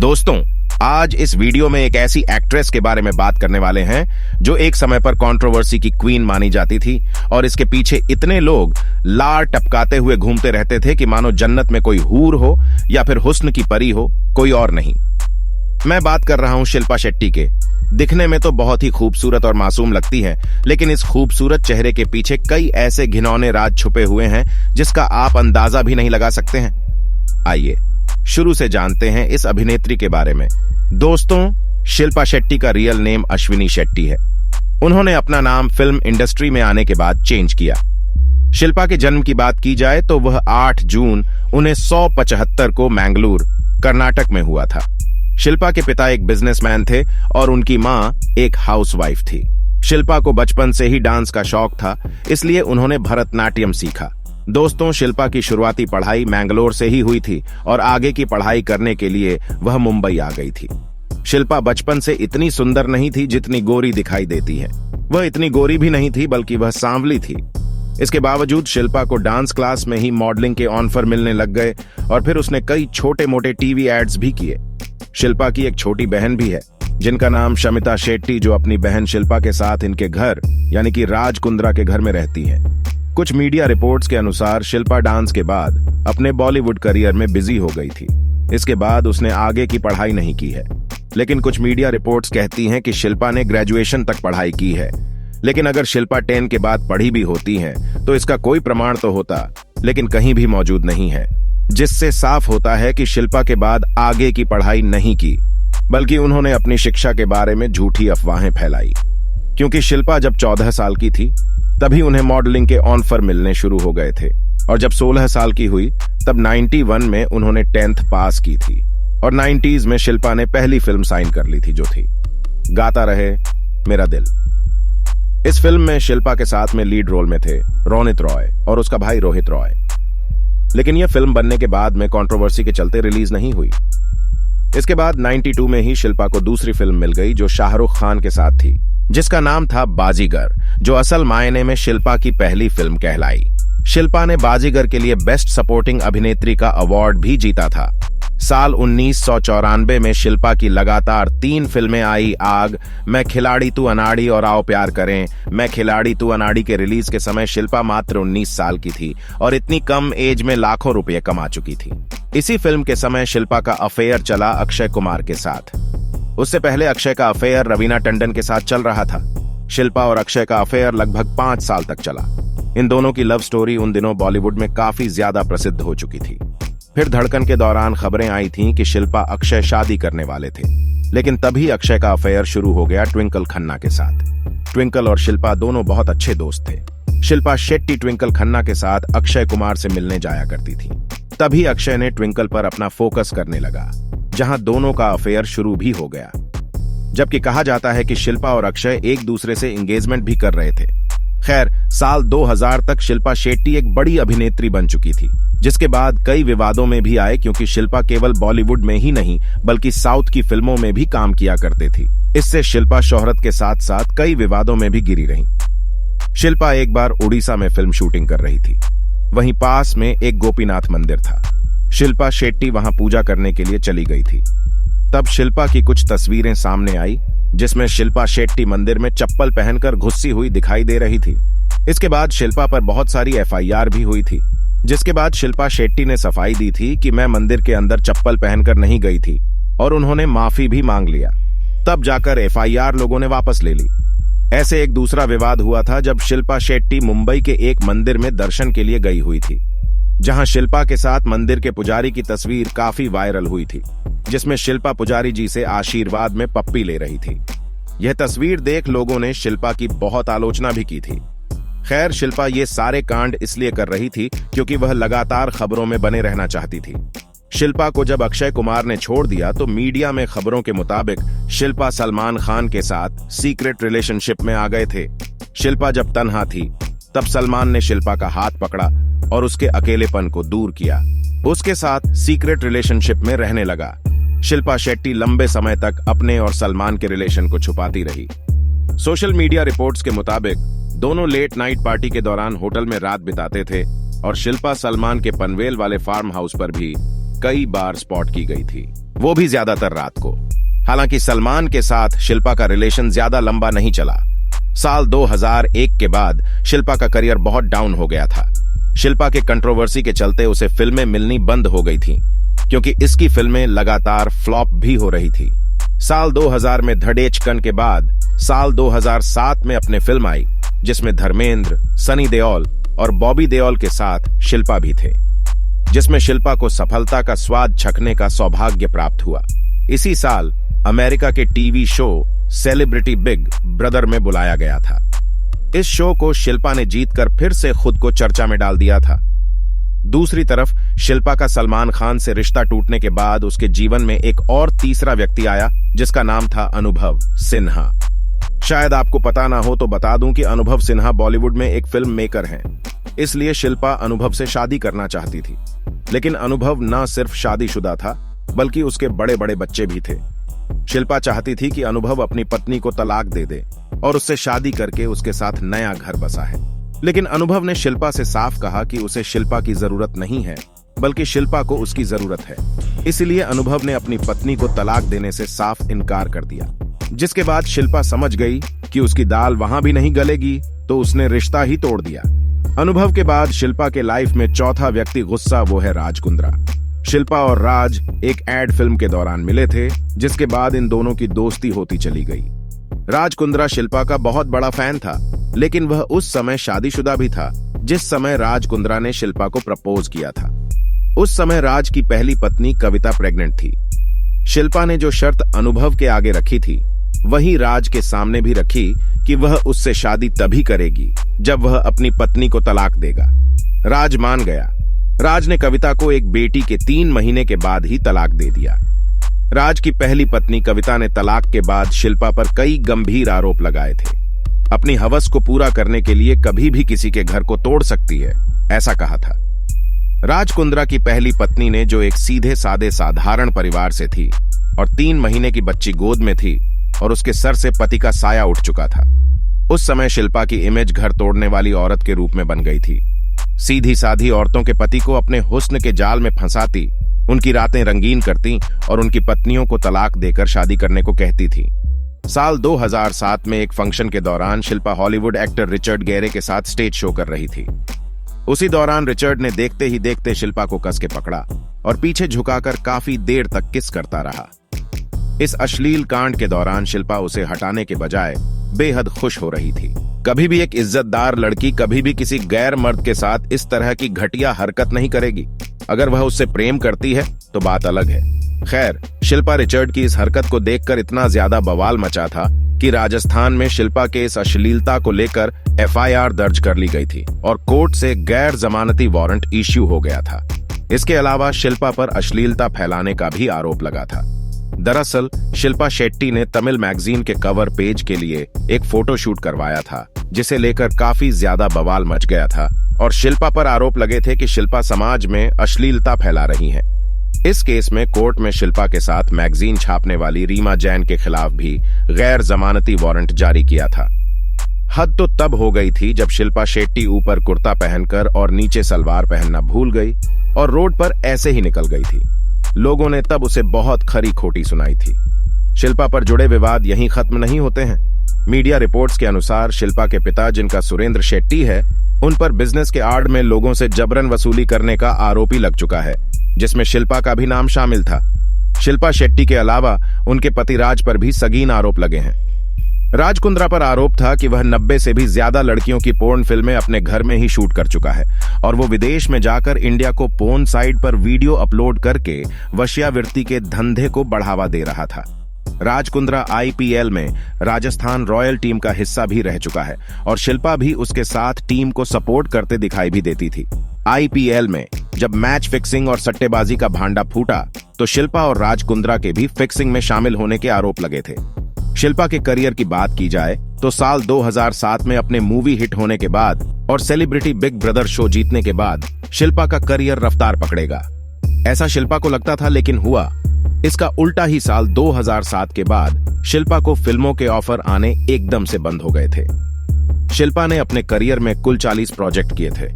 दोस्तों, आज इस वीडियो में एक ऐसी एक्ट्रेस के बारे में बात करने वाले हैं जो एक समय पर कंट्रोवर्सी की क्वीन मानी जाती थी और इसके पीछे इतने लोग लार टपकाते हुए घूमते रहते थे कि मानो जन्नत में कोई हूर हो या फिर हुस्न की परी हो, कोई और नहीं। मैं बात कर रहा हूं शिल्पा शेट्टी के। दिखने में तो बहुत ही खूबसूरत और मासूम लगती है, लेकिन इस खूबसूरत चेहरे के पीछे कई ऐसे घिनौने राज छुपे हुए हैं जिसका आप अंदाजा भी नहीं लगा सकते हैं। आइए शुरू से जानते हैं इस अभिनेत्री के बारे में। दोस्तों, शिल्पा शेट्टी का रियल नेम अश्विनी शेट्टी है। उन्होंने अपना नाम फिल्म इंडस्ट्री में आने के बाद चेंज किया। शिल्पा के जन्म की बात की जाए तो वह 8 जून 1975 को मैंगलोर, कर्नाटक में हुआ था। शिल्पा के पिता एक बिजनेसमैन थे और उनकी मां एक हाउसवाइफ थी। शिल्पा को बचपन से ही डांस का शौक था, इसलिए उन्होंने भरतनाट्यम सीखा। दोस्तों, शिल्पा की शुरुआती पढ़ाई मैंगलोर से ही हुई थी और आगे की पढ़ाई करने के लिए वह मुंबई आ गई थी। शिल्पा बचपन से इतनी सुंदर नहीं थी जितनी गोरी दिखाई देती है। वह इतनी गोरी भी नहीं थी, बल्कि वह सांवली थी। इसके बावजूद शिल्पा को डांस क्लास में ही मॉडलिंग के ऑफर मिलने लग गए और फिर उसने कई छोटे मोटे टीवी एड्स भी किए। शिल्पा की एक छोटी बहन भी है जिनका नाम शमिता शेट्टी, जो अपनी बहन शिल्पा के साथ इनके घर यानी कि राज कुंद्रा के घर में रहती है। कुछ मीडिया रिपोर्ट्स के अनुसार शिल्पा डांस के बाद अपने बॉलीवुड करियर में बिजी हो गई थी। इसके बाद उसने आगे की पढ़ाई नहीं की है, लेकिन कुछ मीडिया रिपोर्ट्स कहती हैं कि शिल्पा ने ग्रेजुएशन तक पढ़ाई की है। लेकिन अगर शिल्पा 10 के बाद पढ़ी भी होती है तो इसका कोई प्रमाण तो होता, लेकिन कहीं भी मौजूद नहीं है, जिससे साफ होता है कि शिल्पा के बाद आगे की पढ़ाई नहीं की, बल्कि उन्होंने अपनी शिक्षा के बारे में झूठी अफवाहें फैलाई। क्योंकि शिल्पा जब 14 साल की थी तभी उन्हें मॉडलिंग के ऑफर मिलने शुरू हो गए थे और जब 16 साल की हुई तब 91 में उन्होंने 10th पास की थी और 90s में शिल्पा ने पहली फिल्म साइन कर ली थी, जो थी गाता रहे मेरा दिल। इस फिल्म में शिल्पा के साथ में लीड रोल में थे रोनित रॉय और उसका भाई रोहित रॉय। लेकिन यह फिल्म बनने के बाद में कंट्रोवर्सी के चलते रिलीज नहीं हुई। इसके बाद 92 में ही शिल्पा को दूसरी फिल्म मिल गई जो शाहरुख खान के साथ थी, जिसका नाम था बाजीगर, जो असल मायने में शिल्पा की पहली फिल्म कहलाई। शिल्पा ने बाजीगर के लिए बेस्ट सपोर्टिंग अभिनेत्री का अवार्ड भी जीता था। साल 1994 में शिल्पा की लगातार 3 फिल्में आई आग, मैं खिलाड़ी तू अनाड़ी और आओ प्यार करें। मैं खिलाड़ी तू अनाड़ी के रिलीज के समय शिल्पा मात्र 19 साल की थी और इतनी कम एज में लाखों रुपए कमा चुकी थी। इसी फिल्म के समय शिल्पा का अफेयर चला अक्षय कुमार के साथ। उससे पहले अक्षय का अफेयर रवीना टंडन के साथ चल रहा था। शिल्पा और अक्षय का अफेयर लगभग 5 साल तक चला। इन दोनों की लव स्टोरी उन दिनों बॉलीवुड में काफी ज्यादा प्रसिद्ध हो चुकी थी। फिर धड़कन के दौरान खबरें आई थीं कि शिल्पा अक्षय शादी करने वाले थे, लेकिन तभी अक्षय का अफेयर शुरू हो गया ट्विंकल खन्ना के साथ। ट्विंकल और शिल्पा दोनों बहुत अच्छे दोस्त थे। शिल्पा शेट्टी ट्विंकल खन्ना के साथ अक्षय कुमार से मिलने जाया करती थी। तभी अक्षय ने ट्विंकल पर अपना फोकस करने लगा, जहां दोनों का अफेयर शुरू भी हो गया। जबकि कहा जाता है कि शिल्पा और अक्षय एक दूसरे से एंगेजमेंट भी कर रहे थे। खैर, साल 2000 तक शिल्पा शेट्टी एक बड़ी अभिनेत्री बन चुकी थी, जिसके बाद कई विवादों में भी आए, क्योंकि शिल्पा केवल बॉलीवुड में ही नहीं बल्कि साउथ की फिल्मों में भी काम किया करते थी। इससे शिल्पा शोहरत के साथ साथ कई विवादों में भी घिरी रही। शिल्पा एक बार उड़ीसा में फिल्म शूटिंग कर रही थी। वहीं पास में एक गोपीनाथ मंदिर था। शिल्पा शेट्टी वहां पूजा करने के लिए चली गई थी। तब शिल्पा की कुछ तस्वीरें सामने आई जिसमें शिल्पा शेट्टी मंदिर में चप्पल पहनकर घुसी हुई दिखाई दे रही थी। इसके बाद शिल्पा पर बहुत सारी FIR भी हुई थी, जिसके बाद शिल्पा शेट्टी ने सफाई दी थी कि मैं मंदिर के अंदर चप्पल पहनकर नहीं गई थी और उन्होंने माफी भी मांग लिया। तब जाकर FIR लोगों ने वापस ले ली। ऐसे एक दूसरा विवाद हुआ था जब शिल्पा शेट्टी मुंबई के एक मंदिर में दर्शन के लिए गई हुई थी, जहां शिल्पा के साथ मंदिर के पुजारी की तस्वीर काफी वायरल हुई थी, जिसमें शिल्पा पुजारी जी से आशीर्वाद में पप्पी ले रही थी। यह तस्वीर देख लोगों ने शिल्पा की बहुत आलोचना भी की थी। खैर, शिल्पा ये सारे कांड इसलिए कर रही थी क्योंकि वह लगातार खबरों में बने रहना चाहती थी। शिल्पा को जब अक्षय कुमार ने छोड़ दिया तो मीडिया में खबरों के मुताबिक शिल्पा सलमान खान के साथ सीक्रेट रिलेशनशिप में आ गए थे। शिल्पा जब तन्हा थी तब सलमान ने शिल्पा का हाथ पकड़ा और उसके अकेलेपन को दूर किया। उसके साथ सीक्रेट रिलेशनशिप में रहने लगा। शिल्पा शेट्टी लंबे समय तक अपने और सलमान के रिलेशन को छुपाती रही। सोशल मीडिया रिपोर्ट्स के मुताबिक दोनों लेट नाइट पार्टी के दौरान होटल में रात बिताते थे और शिल्पा सलमान के पनवेल वाले फार्म हाउस पर भी कई बार स्पॉट की गई थी। वो भी ज्यादातर रात को। हालांकि सलमान के साथ शिल्पा का रिलेशन ज्यादा लंबा नहीं चला। साल 2001 के बाद शिल्पा का करियर बहुत डाउन हो गया था। शिल्पा के कंट्रोवर्सी के चलते उसे फिल्में मिलनी बंद हो गई थी, क्योंकि इसकी फिल्में लगातार फ्लॉप भी हो रही थी। साल 2000 में धड़ेचकन के बाद साल 2007 में अपने फिल्म आई, जिसमें धर्मेंद्र, सनी देओल और बॉबी देओल के साथ शिल्पा भी थे, जिसमें शिल्पा को सफलता का स्वाद चखने का सौभाग्य प्राप्त हुआ। इसी साल अमेरिका के TV show celebrity big brother में बुलाया गया था। इस शो को शिल्पा ने जीतकर फिर से खुद को चर्चा में डाल दिया था। दूसरी तरफ शिल्पा का सलमान खान से रिश्ता टूटने के बाद उसके जीवन में एक और तीसरा व्यक्ति आया, जिसका नाम था अनुभव सिन्हा। शायद आपको पता ना हो तो बता दूं कि अनुभव सिन्हा बॉलीवुड में एक फिल्म मेकर हैं। इसलिए शिल्पा अनुभव से शादी करना चाहती थी, लेकिन अनुभव न सिर्फ शादीशुदा था बल्कि उसके बड़े बड़े बच्चे भी थे। शिल्पा चाहती थी कि अनुभव अपनी पत्नी को तलाक दे दे और उससे शादी करके उसके साथ नया घर बसा है। लेकिन अनुभव ने शिल्पा से साफ कहा कि उसे शिल्पा की जरूरत नहीं है, बल्कि शिल्पा को उसकी जरूरत है। इसलिए अनुभव ने अपनी पत्नी को तलाक देने से साफ इनकार कर दिया, जिसके बाद शिल्पा समझ गई कि उसकी दाल वहां भी नहीं गलेगी, तो उसने रिश्ता ही तोड़ दिया। अनुभव के बाद शिल्पा के लाइफ में चौथा व्यक्ति गुस्सा, वो है राज कुंद्रा। शिल्पा और राज एक एड फिल्म के दौरान मिले थे, जिसके बाद इन दोनों की दोस्ती होती चली गई। राज कुंद्रा शिल्पा का बहुत बड़ा फैन था, लेकिन वह उस समय शादीशुदा भी था जिस समय राज कुंद्रा ने शिल्पा को प्रपोज किया था। उस समय राज की पहली पत्नी कविता प्रेग्नेंट थी। शिल्पा ने जो शर्त अनुभव के आगे रखी थी, वही राज के सामने भी रखी कि वह उससे शादी तभी करेगी जब वह अपनी पत्नी को तलाक देगा। राज मान गया। राज ने कविता को एक बेटी के 3 महीने के बाद ही तलाक दे दिया। राज की पहली पत्नी कविता ने तलाक के बाद शिल्पा पर कई गंभीर आरोप लगाए थे। अपनी हवस को पूरा करने के लिए कभी भी किसी के घर को तोड़ सकती है, ऐसा कहा था। राज कुंद्रा की पहली पत्नी ने, जो एक सीधे साधे साधारण परिवार से थी और 3 महीने की बच्ची गोद में थी और उसके सर से पति का साया उठ चुका था, उस समय शिल्पा की इमेज घर तोड़ने वाली औरत के रूप में बन गई थी। सीधी साधी औरतों के पति को अपने हुस्न के जाल में फंसाती, उनकी रातें रंगीन करती और उनकी पत्नियों को तलाक देकर शादी करने को कहती थी। साल 2007 में एक फंक्शन के दौरान Shilpa Hollywood actor Richard Gere के साथ स्टेज शो कर रही थी। उसी दौरान रिचर्ड ने देखते ही देखते शिल्पा को कस के पकड़ा और पीछे झुकाकर काफी देर तक किस करता रहा। इस अश्लील कांड के दौरान शिल्पा उसे हटाने के बजाय बेहद खुश हो रही थी। कभी भी एक इज्जतदार लड़की कभी भी किसी गैर मर्द के साथ इस तरह की घटिया हरकत नहीं करेगी। अगर वह उससे प्रेम करती है तो बात अलग है। खैर, शिल्पा रिचर्ड की इस हरकत को देखकर इतना ज्यादा बवाल मचा था कि राजस्थान में शिल्पा के इस अश्लीलता को लेकर एफआईआर दर्ज कर ली गई थी और कोर्ट से गैर जमानती वारंट इश्यू हो गया था। इसके अलावा शिल्पा पर अश्लीलता फैलाने का भी आरोप लगा था। दरअसल शिल्पा शेट्टी ने तमिल मैगजीन के कवर पेज के लिए एक फोटो शूट करवाया था, जिसे लेकर काफी ज्यादा बवाल मच गया था और शिल्पा पर आरोप लगे थे कि शिल्पा समाज में अश्लीलता फैला रही हैं। इस केस में कोर्ट में शिल्पा के साथ मैगजीन छापने वाली रीमा जैन के खिलाफ भी गैर जमानती वारंट जारी किया था। हद तो तब हो गई थी जब शिल्पा शेट्टी ऊपर कुर्ता पहनकर और नीचे सलवार पहनना भूल गई और रोड पर ऐसे ही निकल गई थी। लोगों ने तब उसे बहुत खरी खोटी सुनाई थी। शिल्पा पर जुड़े विवाद यहीं खत्म नहीं होते हैं। मीडिया रिपोर्ट्स के अनुसार शिल्पा के पिता, जिनका सुरेंद्र शेट्टी है, उन पर बिजनेस के आड़ में लोगों से जबरन वसूली करने का आरोप ही लग चुका है, जिसमें शिल्पा का भी नाम शामिल था। शिल्पा शेट्टी के अलावा उनके पति राज पर भी संगीन आरोप लगे हैं। राज कुंद्रा पर आरोप था कि वह 90 से भी ज्यादा लड़कियों की पोर्न फिल्में अपने घर में ही शूट कर चुका है और वो विदेश में जाकर इंडिया को पोर्न साइट पर वीडियो अपलोड करके वश्यावृत्ति के धंधे को बढ़ावा दे रहा था। राज कुंद्रा आईपीएल में राजस्थान रॉयल टीम का हिस्सा भी रह चुका है और शिल्पा भी उसके साथ टीम को सपोर्ट करते दिखाई भी देती थी। आईपीएल में जब मैच फिक्सिंग और सट्टेबाजी का भांडा फूटा तो शिल्पा और राज कुंद्रा के भी फिक्सिंग में शामिल होने के आरोप लगे थे। शिल्पा के करियर की बात की जाए तो साल 2007 में अपने मूवी हिट होने के बाद और सेलिब्रिटी बिग ब्रदर शो जीतने के बाद शिल्पा का करियर रफ्तार पकड़ेगा, ऐसा शिल्पा को लगता था, लेकिन हुआ इसका उल्टा ही। साल 2007 के बाद शिल्पा को फिल्मों के ऑफर आने एकदम से बंद हो गए थे। शिल्पा ने अपने करियर में कुल 40 प्रोजेक्ट किए थे।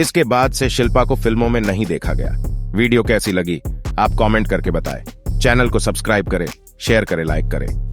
इसके बाद से शिल्पा को फिल्मों में नहीं देखा गया। वीडियो कैसी लगी आप कमेंट करके बताएं। चैनल को सब्सक्राइब करें, शेयर करें, लाइक करें।